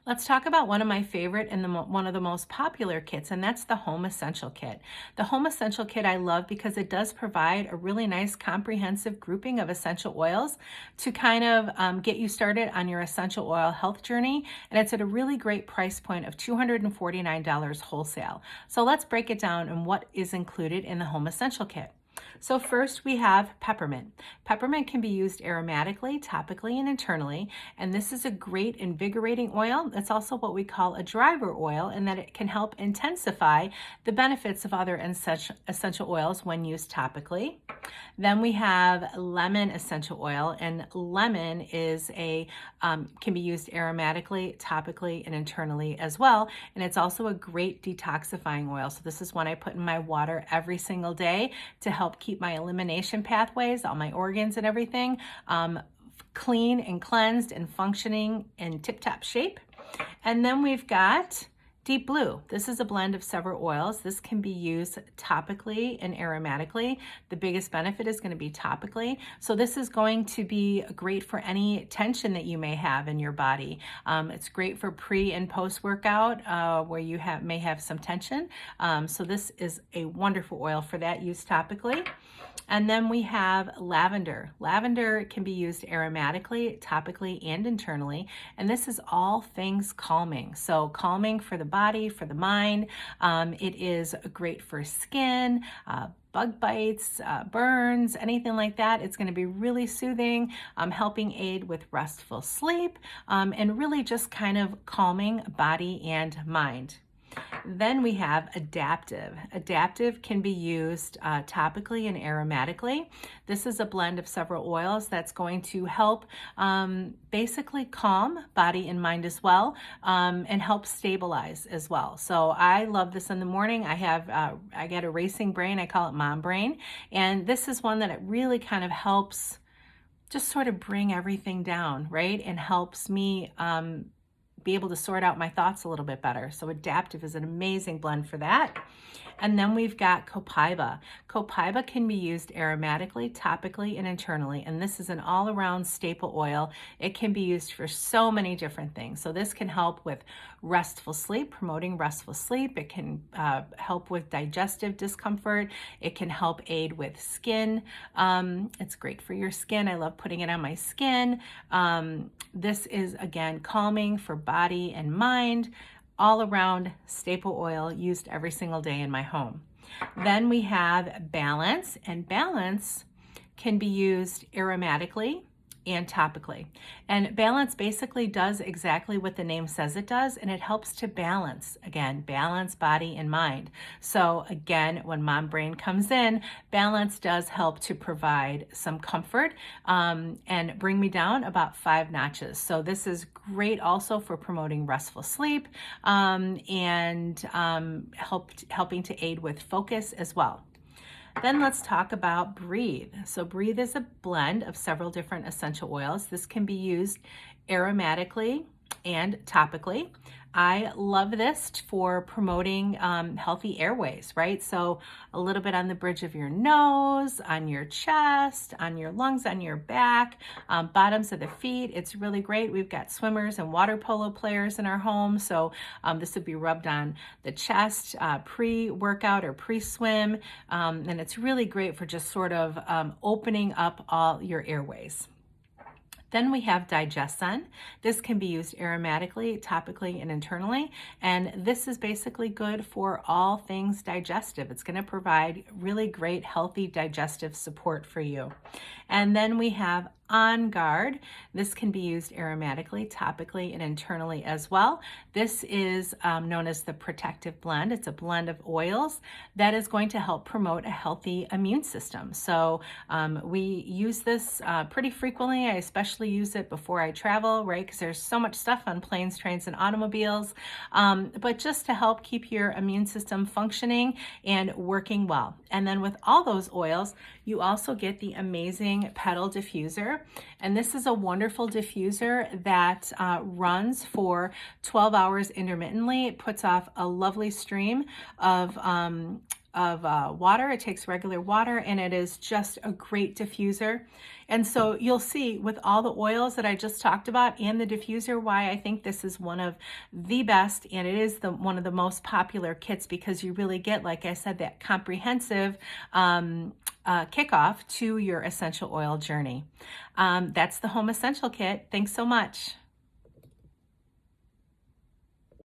Let's talk about one of my favorite and one of the most popular kits, and that's the Home Essential Kit. The Home Essential Kit I love because it does provide a really nice comprehensive grouping of essential oils to kind of get you started on your essential oil health journey, and it's at a really great price point of $249 wholesale. So let's break it down and what is included in the Home Essential Kit. So first we have peppermint. Peppermint can be used aromatically, topically, and internally, and this is a great invigorating oil. It's also what we call a driver oil in that it can help intensify the benefits of other essential oils when used topically. Then we have lemon essential oil, and lemon is can be used aromatically, topically, and internally as well. And it's also a great detoxifying oil. So this is one I put in my water every single day to help keep my elimination pathways, all my organs and everything, clean and cleansed and functioning in tip-top shape. And then we've got Deep Blue. This is a blend of several oils. This can be used topically and aromatically. The biggest benefit is going to be topically. So this is going to be great for any tension that you may have in your body. It's great for pre and post workout where you may have some tension. So this is a wonderful oil for that, used topically. And then we have lavender. Lavender can be used aromatically, topically, and internally. And this is all things calming. So calming for the body, for the mind. It is great for skin, bug bites, burns, anything like that. It's going to be really soothing, helping aid with restful sleep, and really just kind of calming body and mind. Then we have adaptive. Adaptive can be used topically and aromatically. This is a blend of several oils that's going to help basically calm body and mind as well, and help stabilize as well. So I love this in the morning. I get a racing brain. I call it mom brain. And this is one that it really kind of helps just sort of bring everything down, right? And helps me be able to sort out my thoughts a little bit better. So adaptive is an amazing blend for that. And then we've got copaiba. Copaiba can be used aromatically, topically, and internally. And this is an all-around staple oil. It can be used for so many different things. So this can help with restful sleep, promoting restful sleep. It can help with digestive discomfort. It can help aid with skin. It's great for your skin. I love putting it on my skin. This is, again, calming for body and mind. All around staple oil used every single day in my home. Then we have balance, and balance can be used aromatically and topically. And balance basically does exactly what the name says it does, and it helps to balance, again, balance body and mind. So again, when mom brain comes in, balance does help to provide some comfort and bring me down about 5 notches. So this is great also for promoting restful sleep and helping to aid with focus as well. Then let's talk about Breathe. So Breathe is a blend of several different essential oils. This can be used aromatically and topically. I love this for promoting healthy airways, right? So a little bit on the bridge of your nose, on your chest, on your lungs, on your back, bottoms of the feet. It's really great. We've got swimmers and water polo players in our home. So this would be rubbed on the chest pre-workout or pre-swim. And it's really great for just sort of opening up all your airways. Then we have Digessun. This can be used aromatically, topically, and internally. And this is basically good for all things digestive. It's going to provide really great, healthy digestive support for you. And then we have On Guard. This can be used aromatically, topically, and internally as well. This is known as the Protective Blend. It's a blend of oils that is going to help promote a healthy immune system. So we use this pretty frequently. I especially use it before I travel, right? Because there's so much stuff on planes, trains, and automobiles. But just to help keep your immune system functioning and working well. And then with all those oils, you also get the amazing Petal Diffuser. And this is a wonderful diffuser that runs for 12 hours intermittently. It puts off a lovely stream of water. It takes regular water, and it is just a great diffuser. And so you'll see with all the oils that I just talked about and the diffuser, why I think this is one of the best, and it is one of the most popular kits, because you really get, like I said, that comprehensive kickoff to your essential oil journey. That's the Home Essential Kit. Thanks so much.